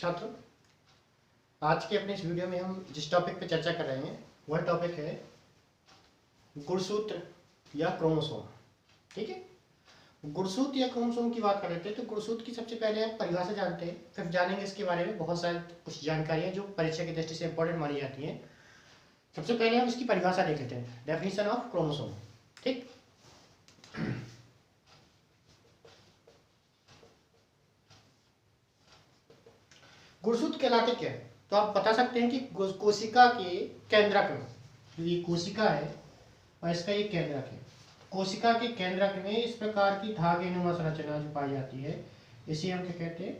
छात्र, आज के अपने इस वीडियो में हम जिस टॉपिक पे चर्चा कर रहे हैं वह टॉपिक है गुणसूत्र या क्रोमोसोम। ठीक है, गुणसूत्र या क्रोमोसोम की बात कर लेते हैं। तो गुणसूत्र की सबसे पहले हम परिभाषा जानते हैं, फिर जानेंगे इसके बारे में बहुत सारी कुछ जानकारियां जो परीक्षा की दृष्टि से इंपॉर्टेंट मानी जाती हैं। सबसे पहले हम इसकी परिभाषा देख लेते हैं, डेफिनेशन ऑफ क्रोमोसोम। ठीक, गुणसूत्र कहलाते क्या है? तो आप बता सकते हैं कि कोशिका के केंद्रक में, ये कोशिका है और इसका ये केंद्रक है, कोशिका के केंद्रक में इस प्रकार की धागेनुमा संरचना जो पाई जाती है इसे हम क्या कहते हैं?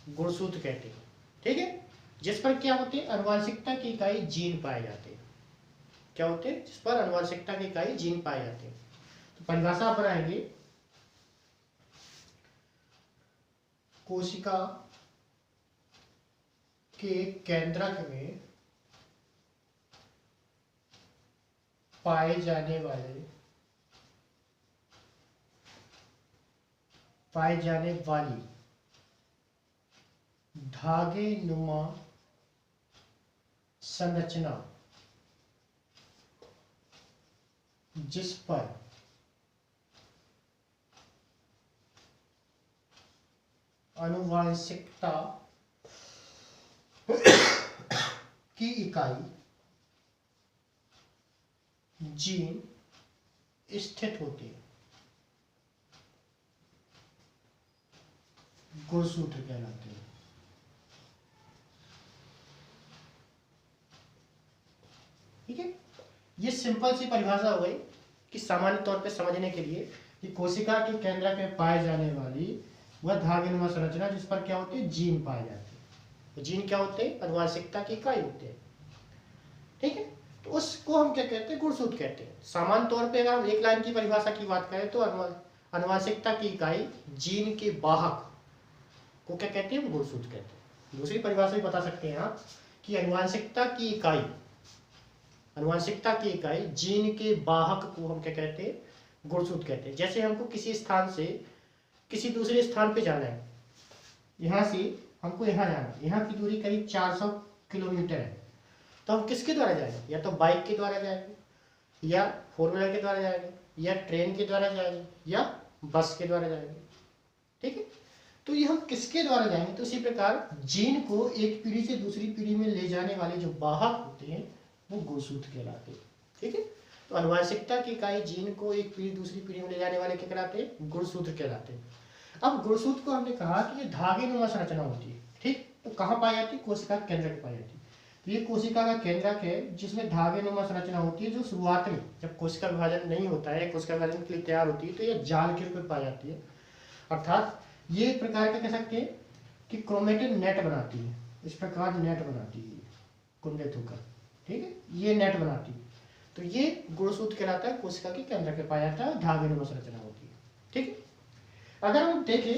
गुणसूत्र कहते हैं। ठीक है, जिस पर क्या होते हैं? आनुवंशिकता की इकाई जीन पाए जाते हैं। क्या होते हैं? जिस पर आनुवंशिकता की इकाई जीन पाए जाते हैं। तो परिभाषा बनाएंगे, कोशिका के केंद्रक में पाए जाने वाली धागेनुमा संरचना जिस पर आनुवंशिकता की इकाई जीन स्थित होती है, गुणसूत्र कहलाते हैं। ठीक है, ये सिंपल सी परिभाषा हो गई कि सामान्य तौर पे समझने के लिए कि कोशिका के केंद्रक में पाए जाने वाली वह धागेनुमा संरचना जिस पर क्या होती है? जीन पाए जाते हैं। तो जीन क्या होते हैं? आनुवंशिकता की इकाई होते हैं। ठीक है, तो उसको हम क्या कहते हैं? गुणसूत्र कहते हैं। सामान्य तौर पे अगर हम एक लाइन की परिभाषा की बात करें तो आनुवंशिकता की इकाई जीन के वाहक को क्या कहते हैं? गुणसूत्र कहते हैं। दूसरी परिभाषा भी बता सकते हैं आप कि आनुवंशिकता की इकाई जीन के वाहक को हम क्या कहते हैं? गुणसूत्र कहते हैं। जैसे हमको किसी स्थान से किसी दूसरे स्थान पे जाना है, यहाँ से हमको यहाँ जाना है, यहाँ की दूरी करीब 400 किलोमीटर है, तो हम किसके द्वारा जाएंगे? या तो बाइक के द्वारा जाएंगे, या 4 व्हीलर के द्वारा जाएंगे, या ट्रेन के द्वारा जाएंगे, या बस के द्वारा जाएंगे। ठीक है, तो ये हम किसके द्वारा जाएंगे? तो इसी प्रकार जीन को एक पीढ़ी से दूसरी पीढ़ी में ले जाने वाले जो वाहक होते हैं वो गुणसूत्र कहलाते हैं। ठीक है, तो आनुवंशिकता की इकाई जीन को एक पीढ़ी दूसरी पीढ़ी में ले जाने वाले क्या कहलाते हैं? गुणसूत्र कहलाते हैं। अब गुणसूत्र को हमने कहा कि ये धागेनुमा संरचना होती है। ठीक, तो कहाँ पाई जाती है? कोशिका के केंद्रक में पाई जाती है। तो ये कोशिका का केंद्रक है जिसमें धागेनुमा संरचना होती है, जो शुरुआत में जब कोशिका विभाजन नहीं होता है, कोशिका विभाजन के लिए तैयार होती है, तो ये जाल के रूप में पाई जाती है। अर्थात ये एक प्रकार का कह सकते हैं कि क्रोमेटिन नेट बनाती है। इस प्रकार नेट बनाती है कुंडलित होकर। ठीक है, ये नेट बनाती है, तो ये गुणसूत्र कहलाता है। कोशिका के केंद्र में पाया जाता है, धागेनुमा संरचना होती है। ठीक है, अगर हम देखें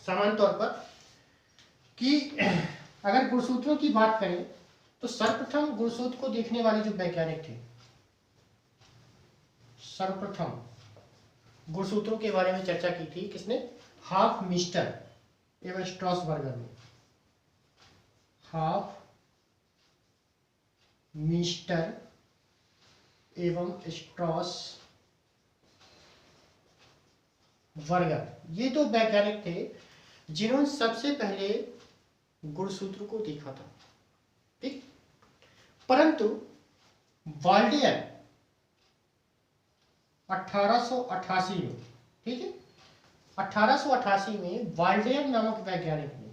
सामान्य तौर पर कि अगर गुणसूत्रों की बात करें तो सर्वप्रथम गुणसूत्र को देखने वाले जो वैज्ञानिक थे, सर्वप्रथम गुणसूत्रों के बारे में चर्चा की थी किसने? हॉफमीस्टर एवं स्ट्रॉसबर्गर ने। हॉफमीस्टर एवं स्ट्रॉसबर्गर, ये दो वैज्ञानिक थे जिन्होंने सबसे पहले गुणसूत्र को देखा था। ठीक, परंतु वाल्डेयर 1888 में, ठीक है, 1888 में वाल्डेयर नामक वैज्ञानिक ने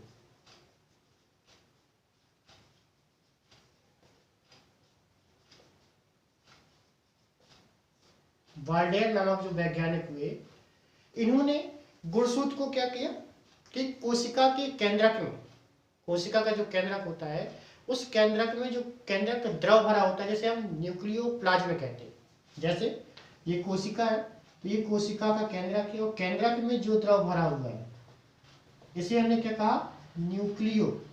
वाल्डेयर नामक जो वैज्ञानिक हुए, इन्होंने गुणसूत्र को क्या किया कि कोशिका के केंद्रक में, कोशिका का जो केंद्रक होता है उस केंद्रक में जो केंद्रक द्रव भरा होता है, जैसे हम न्यूक्लियोप्लाज्म कहते हैं। जैसे ये कोशिका है, तो ये कोशिका का केंद्रक है और केंद्रक में जो द्रव भरा हुआ है इसे हमने क्या कहा? न्यूक्लियोप्लाज्म।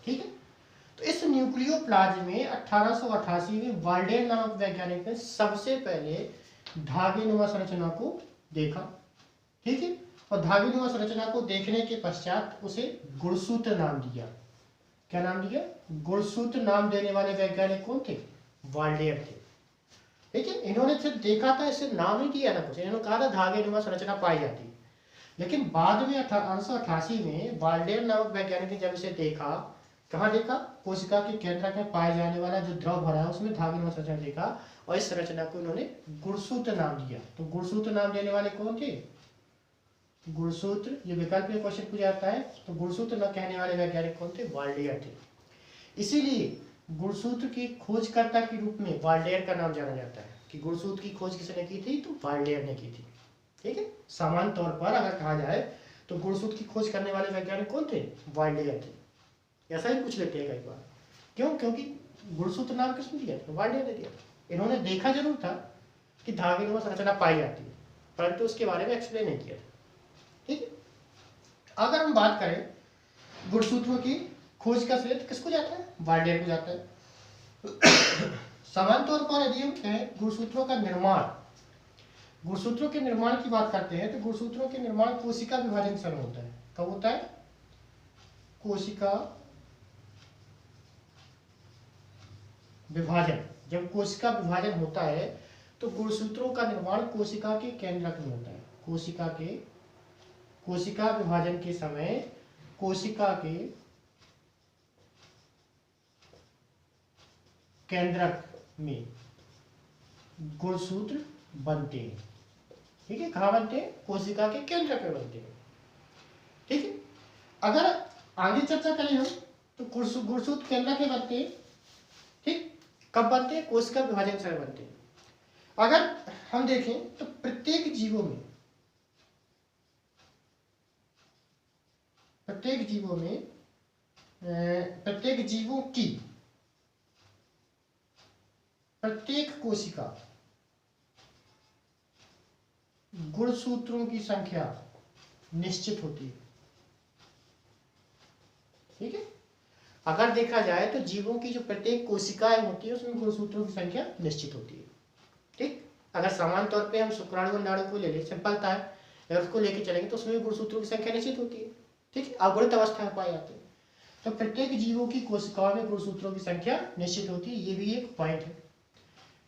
ठीक है, तो इस न्यूक्लियोप्लाज्म में 1888 में वाल्डेयर नामक वैज्ञानिक ने सबसे पहले धागेनुमा संरचना को देखा। ठीक है। और धागेनुमा संरचना को देखने के पश्चात उसे गुणसूत्र नाम दिया। क्या नाम दिया? गुणसूत्र नाम देने वाले वैज्ञानिक कौन थे? वाल्डेयर थे। ठीक है। इन्होंने सिर्फ देखा था, इससे नाम नहीं दिया था कुछ, इन्होंने कहा था धागेनुमा संरचना पाई जाती है। लेकिन बाद में 1888 में वाल्डेयर नामक वैज्ञानिक ने जब इसे देखा, कहाँ देखा? कोशिका के केंद्रक में पाए जाने वाला जो द्रव भरा है उसमें धागेनुमा संरचना देखा, और इस संरचना को इन्होंने गुणसूत्र नाम दिया। तो गुणसूत्र नाम देने वाले कौन थे? गुणसूत्र, ये विकल्प में क्वेश्चन पूछा जाता है, तो गुणसूत्र न कहने वाले वैज्ञानिक कौन थे? वाल्डेयर थे। इसीलिए गुणसूत्र की खोजकर्ता के रूप में वाल्डेयर का नाम जाना जाता है कि गुणसूत्र की खोज किसने की थी? तो वाल्डेयर ने की थी। ठीक है। सामान्य तौर पर अगर कहा जाए तो गुणसूत्र की खोज करने वाले वैज्ञानिक कौन थे? वाल्डेयर थे। ऐसा ही पूछ लेते हैं कई बार। क्यों? क्योंकि गुणसूत्र नाम किसने दिया था? वाल्डेयर ने दिया। इन्होंने देखा जरूर था कि धागेनुमा संरचना पाई जाती है, परंतु उसके बारे में एक्सप्लेन नहीं किया था। ठीक है। अगर हम बात करें गुणसूत्रों की खोज का श्रेय किसको जाता है? वाल्डेयर को जाता है। सामान्य तौर पर यदि हम कहें गुणसूत्रों का निर्माण, गुणसूत्रों के निर्माण की बात करते हैं तो गुणसूत्रों के निर्माण कोशिका विभाजन समय होता है। कब होता है? कोशिका विभाजन। जब कोशिका विभाजन होता है तो गुणसूत्रों का निर्माण कोशिका के केंद्रक में होता है। कोशिका विभाजन के समय कोशिका के केंद्रक में गुणसूत्र बनते हैं। ठीक है। कहाँ बनते हैं? कोशिका के केंद्रक में बनते हैं। ठीक है। अगर आगे चर्चा करें हम तो गुणसूत्र केंद्रक में बनते हैं। ठीक। कब बनते हैं? कोशिका विभाजन समय बनते हैं। अगर हम देखें तो प्रत्येक जीवों में प्रत्येक जीवों की प्रत्येक कोशिका गुणसूत्रों की संख्या निश्चित होती है। ठीक है। अगर देखा जाए तो जीवों की जो प्रत्येक कोशिकाएं होती है उसमें गुणसूत्रों की संख्या निश्चित होती है। ठीक। अगर सामान्य तौर पे हम शुक्राणु अंडाणु को ले लें, सिंपलता है, अगर उसको लेके चलेंगे तो उसमें गुणसूत्रों की संख्या निश्चित होती है। ठीक है। अगुणित अवस्था में पाए जाते हैं। तो प्रत्येक जीवों की कोशिकाओं में गुणसूत्रों की संख्या निश्चित होती है। ये भी एक पॉइंट है।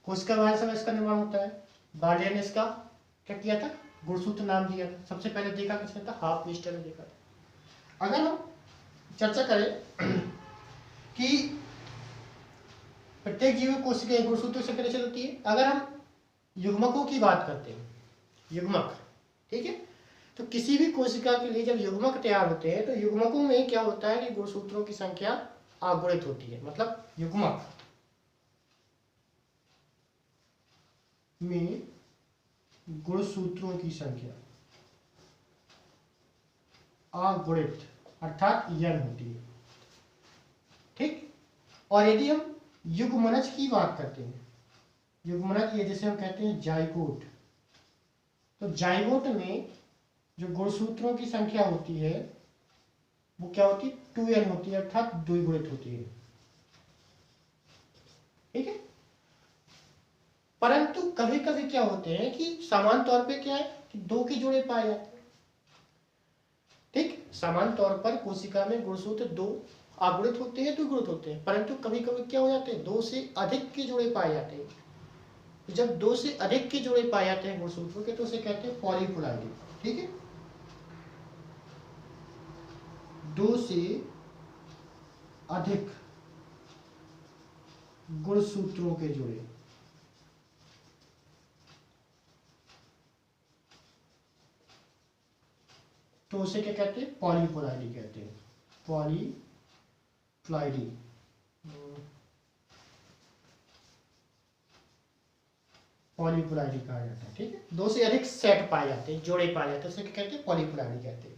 कोशिका विभाजन समय इसका निर्माण होता है। वाल्डेयर ने इसका क्या किया था? गुणसूत्र नाम दिया था। सबसे पहले देखा किसने था? हाफ विस्टर ने देखा था। अगर हम चर्चा करें कि प्रत्येक जीव कोशिका गुणसूत्र से निश्चित होती है। अगर हम युग्मकों की बात करते हैं, युग्मक, ठीक है, तो किसी भी कोशिका के लिए जब युग्मक तैयार होते हैं तो युग्मकों में क्या होता है कि गुणसूत्रों की संख्या अगुणित होती है। मतलब युग्मक में गुणसूत्रों की संख्या अगुणित अर्थात n होती है। ठीक। और यदि हम युग्मनज की बात करते हैं, युग्मनज ये जैसे हम कहते हैं जाइगोट, तो जाइगोट में जो गुणसूत्रों की संख्या होती है वो क्या होती है? 2n होती है, अर्थात द्विगुणित होती है। ठीक है। परंतु कभी कभी क्या होते हैं कि सामान्य तौर पे क्या है कि 2 के जोड़े पाए जाते हैं। ठीक। सामान्य तौर पर कोशिका में गुणसूत्र 2 अगुणित होते हैं, द्विगुणित होते हैं, परंतु कभी कभी क्या हो जाते हैं? 2 से अधिक के जोड़े पाए जाते हैं। जब 2 से अधिक के जोड़े पाए जाते हैं गुणसूत्रों के तो उसे कहते हैं पॉलीप्लॉइडी। ठीक है। 2 से अधिक गुणसूत्रों के जोड़े तो उसे क्या कहते हैं? पॉलीप्लॉइडी कहते हैं। पॉलीप्लॉइडी। पॉलीप्लॉइडी कहा जाता है। ठीक है। 2 से अधिक सेट पाए जाते हैं, जोड़े पाए जाते हैं, उसे क्या कहते हैं? पॉलीप्लॉइडी कहते हैं।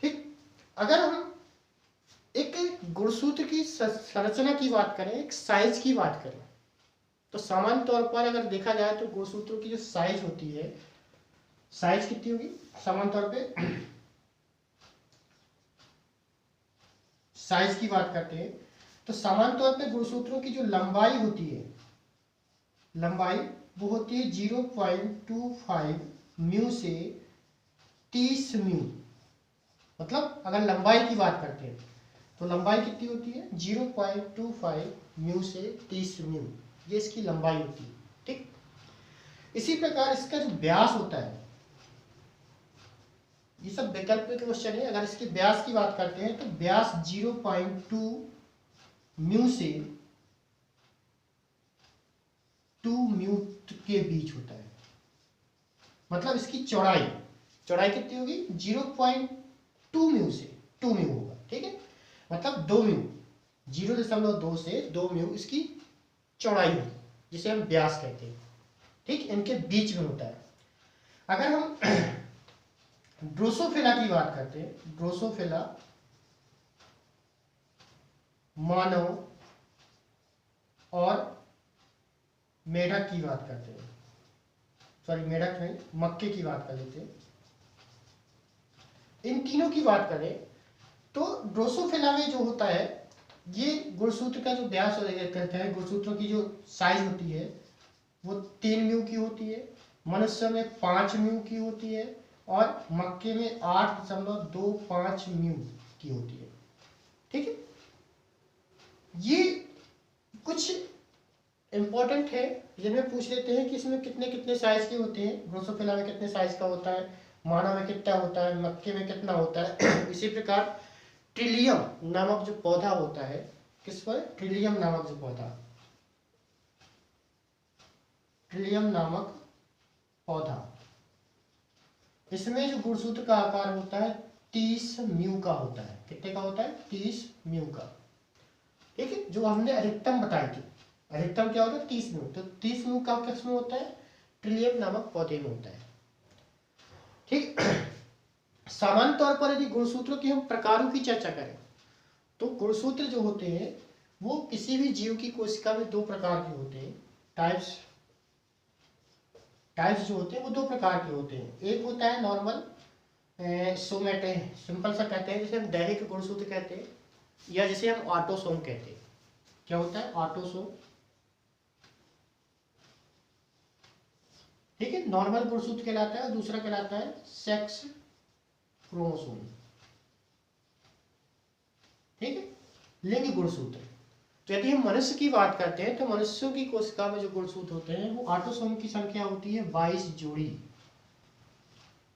ठीक। अगर हम एक गुणसूत्र की संरचना की बात करें, एक साइज की बात करें, तो सामान्य तौर पर अगर देखा जाए तो गुणसूत्रों की जो साइज होती है, साइज कितनी होगी? सामान्य तौर पे साइज की बात करते हैं तो सामान्य तौर पे गुणसूत्रों की जो लंबाई होती है, लंबाई वो होती है 0.25 म्यू से 30 म्यू। मतलब अगर लंबाई की बात करते हैं तो लंबाई कितनी होती है 0.25 म्यू से 30 म्यू, ये इसकी लंबाई होती है। ठीक, इसी प्रकार इसका जो व्यास होता है, ये सब वैकल्पिक क्वेश्चन है। अगर इसके व्यास की बात करते हैं तो व्यास 0.2 म्यू से 2 म्यू के बीच होता है। मतलब इसकी चौड़ाई कितनी होगी 0.2 म्यू से 2 म्यू होगा। ठीक है, मतलब 2 म्यू, 0.2 से 2 म्यू इसकी चौड़ाई होगी, जिसे हम व्यास कहते हैं। ठीक, इनके बीच में होता है। अगर हम ड्रोसोफिला की बात करते हैं, ड्रोसोफिला मानव और मेढक की बात करते हैं, सॉरी मेढक नहीं, मक्के की बात कर लेते हैं। इन तीनों की बात करें तो ड्रोसोफिला में जो होता है, ये गुणसूत्र का जो व्यास कहते हैं, गुणसूत्रों की जो साइज होती है वो 3 म्यू की होती है, मनुष्य में 5 म्यू की होती है और मक्के में 8.25 म्यू की होती है। ठीक है, ये कुछ इंपॉर्टेंट है जिनमें पूछ लेते हैं कि इसमें कितने कितने साइज के होते हैं। ड्रोसोफिला में कितने साइज का होता है, मानव में कितना होता है, मक्के में कितना होता है। इसी प्रकार ट्रिलियम नामक जो पौधा होता है, किस पर, ट्रिलियम नामक जो पौधा, ट्रिलियम नामक पौधा, इसमें जो गुणसूत्र का आकार होता है 30 म्यू का होता है। कितने का होता है 30 म्यू का। ठीक है, जो हमने अधिकतम बताई थी, अधिकतम क्या होता है 30 म्यू, तो 30 म्यू का किसमें होता है, ट्रिलियम नामक पौधे में होता है। ठीक, सामान्य तौर पर यदि गुणसूत्रों की हम प्रकारों की चर्चा करें तो गुणसूत्र जो होते हैं वो किसी भी जीव की कोशिका में 2 प्रकार के होते हैं। टाइप्स जो होते हैं वो 2 प्रकार के होते हैं। एक होता है नॉर्मल सोमेटे, सिंपल सा कहते हैं, जिसे हम दैहिक गुणसूत्र कहते हैं, या जिसे हम ऑटोसोम कहते हैं। क्या होता है ऑटोसोम। ठीक है, नॉर्मल गुणसूत्र कहलाता है, दूसरा कहलाता है सेक्स क्रोमोसोम। ठीक है, लिंग गुणसूत्र। तो यदि हम मनुष्य की बात करते हैं तो मनुष्यों की कोशिका में जो गुणसूत्र होते हैं वो ऑटोसोम की संख्या होती है 22 जोड़ी।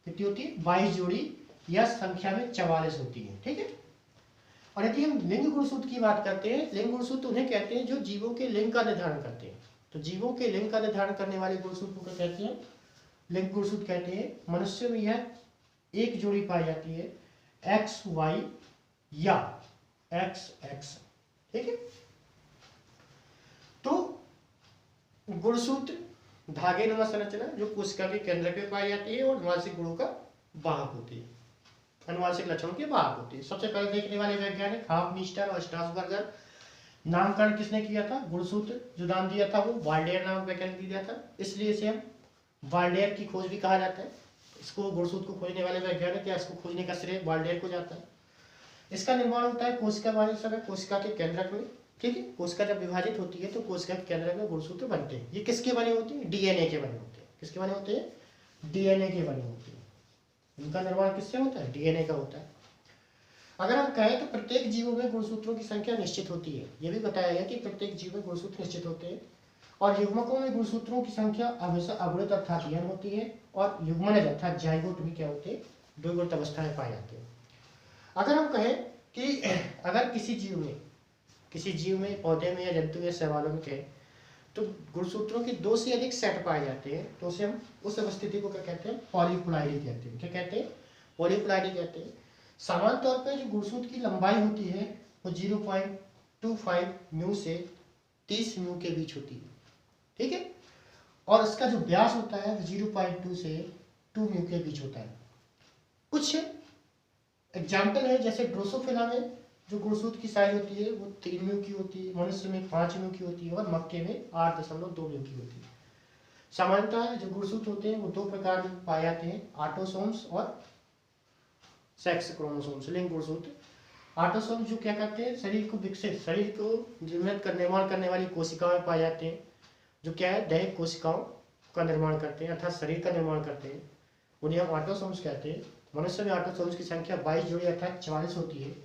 कितनी होती है 22 जोड़ी, या संख्या में 44 होती है। ठीक है, और यदि हम लिंग गुणसूत्र की बात करते हैं, लिंग गुणसूत्र उन्हें कहते हैं जो जीवों के लिंग का निर्धारण करते हैं। तो जीवों के लिंग का निर्धारण करने वाले गुणसूत्र को कहते हैं लिंग गुणसूत्र कहते हैं। मनुष्य में यह एक जोड़ी पाई जाती है, XY या XX। ठीक है, तो गुणसूत्र धागेनुमा संरचना जो कोशिका के केंद्र पे पाई जाती है और अनुवांशिक गुणों का वाहक होती है, अनुवांशिक लक्षणों के वाहक होती है। सबसे पहले देखने वाले वैज्ञानिक हाफमीस्टर और स्ट्रासबर्गर। नामकरण किसने किया था, गुणसूत्र जो नाम दिया था वो वाल्डेयर नामक वैज्ञानिक ने दिया था, इसलिए इसे हम वाल्डेयर की खोज भी कहा जाता है। इसको गुणसूत्र को खोजने वाले वैज्ञानिक या इसको खोजने का श्रेय वाल्डेयर को जाता है। इसका निर्माण होता है कोशिका वाले समय कोशिका के केंद्रक में। ठीक है, कोशिका जब विभाजित होती है तो कोशिका के केंद्रक में गुणसूत्र बनते हैं। ये किसके बने होते हैं, डीएनए के बने होते हैं। किसके बने होते हैं, डीएनए के बने होते हैं। इनका निर्माण किससे होता है, डीएनए का होता है। अगर हम कहें तो प्रत्येक जीवों में गुणसूत्रों की संख्या निश्चित होती है। यह भी बताया गया कि प्रत्येक जीव में गुणसूत्र निश्चित होते हैं और युग्मकों में गुणसूत्रों की संख्या हमेशा अवृत अर्थात n होती है और युग्मनज अर्थात जाइगोट भी क्या होते हैं, द्विगुणित अवस्था में पाए जाते हैं। अगर हम कहें कि अगर किसी जीव में पौधे में या जंतु या शैवालों में कहें तो गुणसूत्रों के 2 से अधिक सेट पाए जाते हैं तो उसे हम उस स्थिति को क्या कहते हैं, पॉलीप्लाइडी कहते हैं। क्या कहते हैं, पॉलीप्लाइडी कहते हैं। सामान्य तौर पर जो गुणसूत्र की लंबाई होती है वो 0.25 म्यू से 30 म्यू के बीच होती है। ठीक है, और इसका जो व्यास होता है 0.2 से 2 म्यू के बीच होता है। कुछ एग्जाम्पल है, जैसे ड्रोसोफिला में जो गुणसूत्र की साइज होती है वो 3 म्यू की होती है, मनुष्य में 5 म्यू की होती है और मक्के में 8.2 म्यू की होती है। सामान्यतः जो गुणसूत्र होते हैं वो 2 प्रकार में पाए जाते हैं, ऑटोसोम्स और सेक्स क्रोमोसोम्स। लिंग गुणसूत्र ऑटोसोम्स जो क्या करते हैं, शरीर को निर्माण करने वाली कोशिकाओं में पाए जाते हैं, जो क्या है दैहिक कोशिकाओं का निर्माण करते हैं अर्थात शरीर का निर्माण करते हैं, उन्हें हम ऑटोसोम्स कहते हैं। मनुष्य में ऑटोसोम्स की संख्या 22 जोड़ी अर्थात 44 होती है।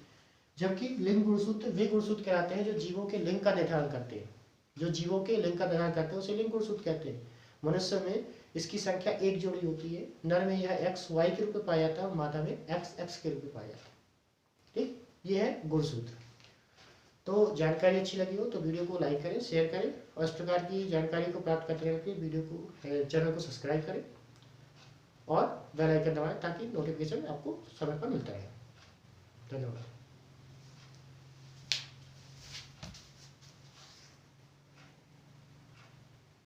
जबकि लिंग गुणसूत्र वे गुणसूत्र कहलाते हैं जो जीवों के लिंग का निर्धारण करते हैं। जो जीवों के लिंग का निर्धारण करते हैं उसे लिंग गुणसूत्र कहते हैं। मनुष्य में इसकी संख्या 1 जोड़ी होती है। नर में यह XY के रूप में पाया जाता है और मादा में XX के रूप में पाया जाता है। ठीक, ये है गुणसूत्र। तो जानकारी अच्छी लगी हो तो वीडियो को लाइक करें, शेयर करें और इस प्रकार की जानकारी को प्राप्त करते रहने के लिए वीडियो को चैनल को सब्सक्राइब करें और बेल आइकन दबाएं ताकि नोटिफिकेशन आपको समय पर मिलता रहे। धन्यवाद।